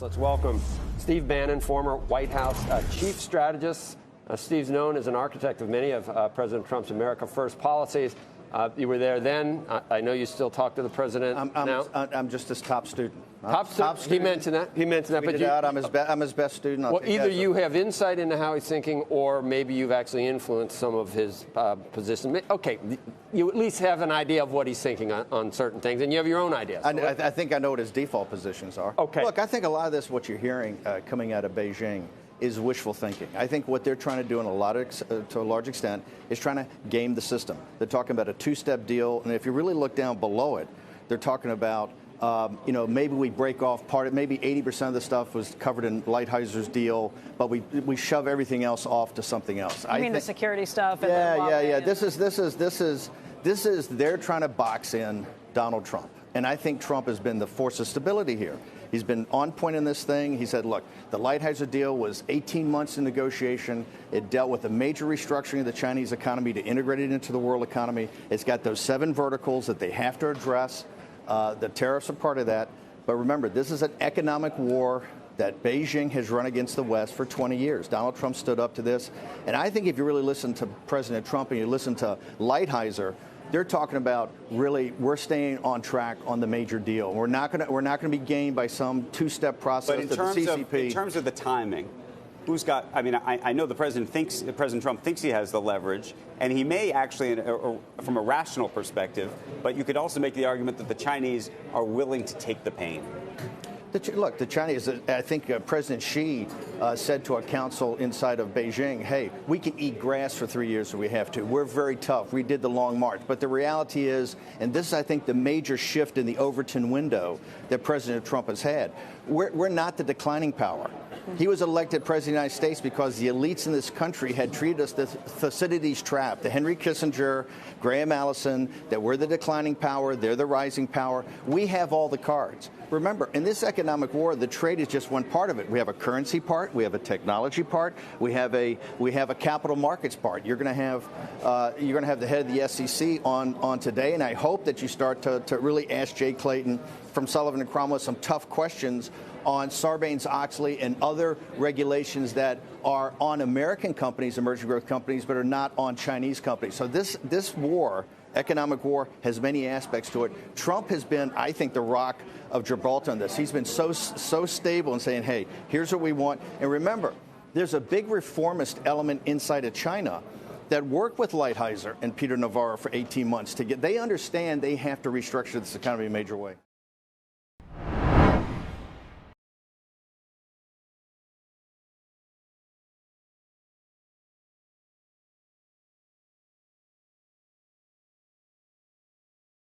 Let's welcome Steve Bannon, former White House chief strategist. Steve's known as an architect of many of President Trump's America First policies. You were there then. I know you still talk to the president now. I'm just his top student. Top student. He mentioned that. He mentioned that. But I'm his best student. Well, either you have insight into how he's thinking, or maybe you've actually influenced some of his positions. Okay, you at least have an idea of what he's thinking on certain things, and you have your own ideas. I think I know what his default positions are. Okay. Look, I think a lot of this, what you're hearing coming out of Beijing, is wishful thinking. I think what they're trying to do to a large extent is trying to game the system. They're talking about a two-step deal, and if you really look down below it, they're talking about maybe we break off part of, maybe 80% of the stuff was covered in Lighthizer deal, but we shove everything else off to something else. I mean the security stuff. And yeah. This is they're trying to box in Donald Trump, and I think Trump has been the force of stability here. He's been on point in this thing. He said, look, the Lighthizer deal was 18 months in negotiation. It dealt with a major restructuring of the Chinese economy to integrate it into the world economy. It's got those 7 verticals that they have to address. The tariffs are part of that. But remember, this is an economic war that Beijing has run against the West for 20 years. Donald Trump stood up to this. And I think if you really listen to President Trump and you listen to Lighthizer, they're talking about really we're staying on track on the major deal. We're not going to be gained by some two-step process. But in terms of the timing, who's got? I mean, I know President Trump thinks he has the leverage, and he may actually, from a rational perspective. But you could also make the argument that the Chinese are willing to take the pain. Look, the Chinese, I think President Xi said to a council inside of Beijing, hey, we can eat grass for 3 years if we have to. We're very tough. We did the long march. But the reality is, and this is, I think, the major shift in the Overton window that President Trump has had, we're not the declining power. He was elected president of the United States because the elites in this country had treated us the Thucydides trap, the Henry Kissinger, Graham Allison, that we're the declining power, they're the rising power. We have all the cards. Remember, in this economic war, the trade is just one part of it. We have a currency part, we have a technology part, we have a capital markets part. You're going to have the head of the SEC on today, and I hope that you start to really ask Jay Clayton from Sullivan and Cromwell some tough questions on Sarbanes-Oxley and other regulations that are on American companies, emerging growth companies, but are not on Chinese companies. So this war, economic war, has many aspects to it. Trump has been, I think, the rock of Gibraltar on this. He's been so stable in saying, hey, here's what we want. And remember, there's a big reformist element inside of China that worked with Lighthizer and Peter Navarro for 18 months to get. They understand they have to restructure this economy in a major way.